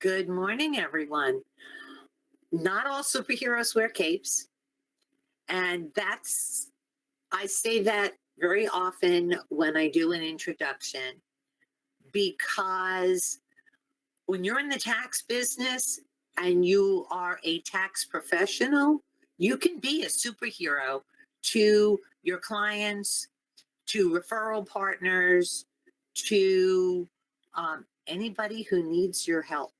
Good morning, everyone. Not all superheroes wear capes. And I say that very often when I do an introduction, because when you're in the tax business and you are a tax professional, you can be a superhero to your clients, to referral partners, to anybody who needs your help.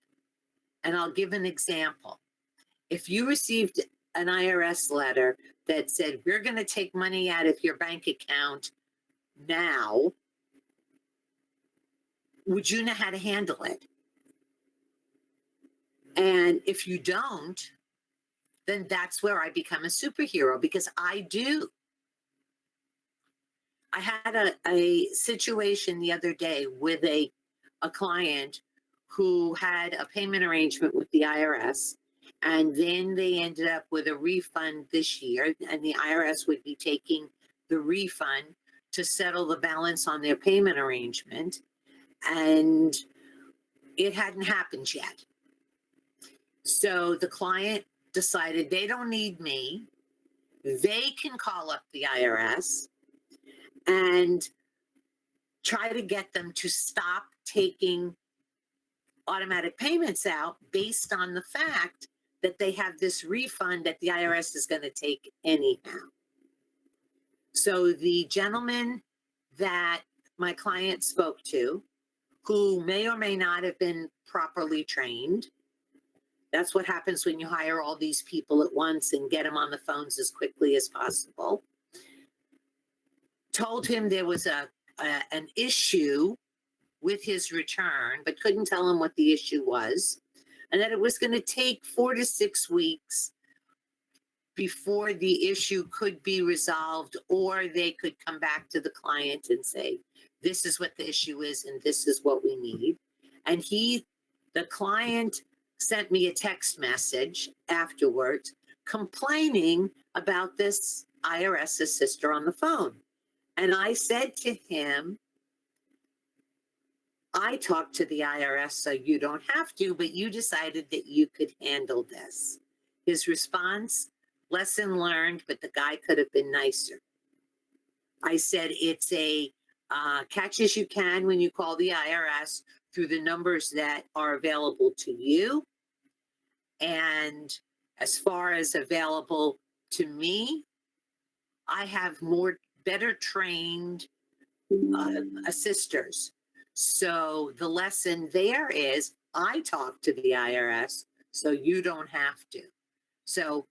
And I'll give an example. If you received an IRS letter that said, we're going to take money out of your bank account now, would you know how to handle it? And if you don't, then that's where I become a superhero, because I do. I had a situation the other day with a client who had a payment arrangement with the IRS. And then they ended up with a refund this year, and the IRS would be taking the refund to settle the balance on their payment arrangement. And it hadn't happened yet. So the client decided they don't need me. They can call up the IRS and try to get them to stop taking automatic payments out based on the fact that they have this refund that the IRS is going to take anyhow. So the gentleman that my client spoke to, who may or may not have been properly trained, that's what happens when you hire all these people at once and get them on the phones as quickly as possible, told him there was an issue with his return, but couldn't tell him what the issue was, and that it was going to take 4 to 6 weeks before the issue could be resolved, or they could come back to the client and say, this is what the issue is and this is what we need. And the client sent me a text message afterwards complaining about this IRS assister on the phone. And I said to him, I talked to the IRS, so you don't have to, but you decided that you could handle this. His response, lesson learned, but the guy could have been nicer. I said, it's a catch as you can when you call the IRS through the numbers that are available to you. And as far as available to me, I have better trained assisters. So the lesson there is, I talk to the IRS, so you don't have to. So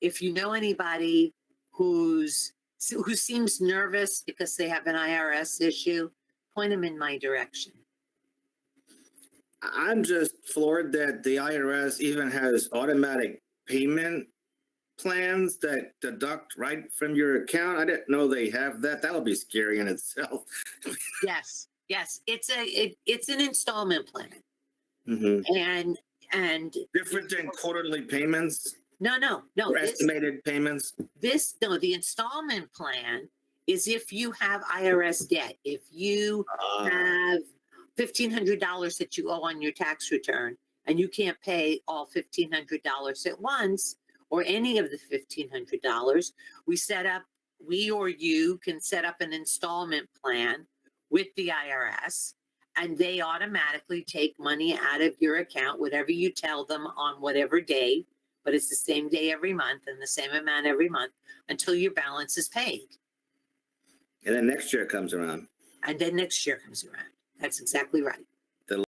if you know anybody who seems nervous because they have an IRS issue, point them in my direction. I'm just floored that the IRS even has automatic payment plans that deduct right from your account. I didn't know they have that. That would be scary in itself. Yes, it's an installment plan. Mm-hmm. And different than quarterly payments. No. Or estimated payments. The installment plan is if you have IRS debt. If you have $1,500 that you owe on your tax return and you can't pay all $1,500 at once, or any of the $1,500, we or you can set up an installment plan with the IRS, and they automatically take money out of your account, whatever you tell them on whatever day, but it's the same day every month and the same amount every month until your balance is paid. And then next year comes around. That's exactly right.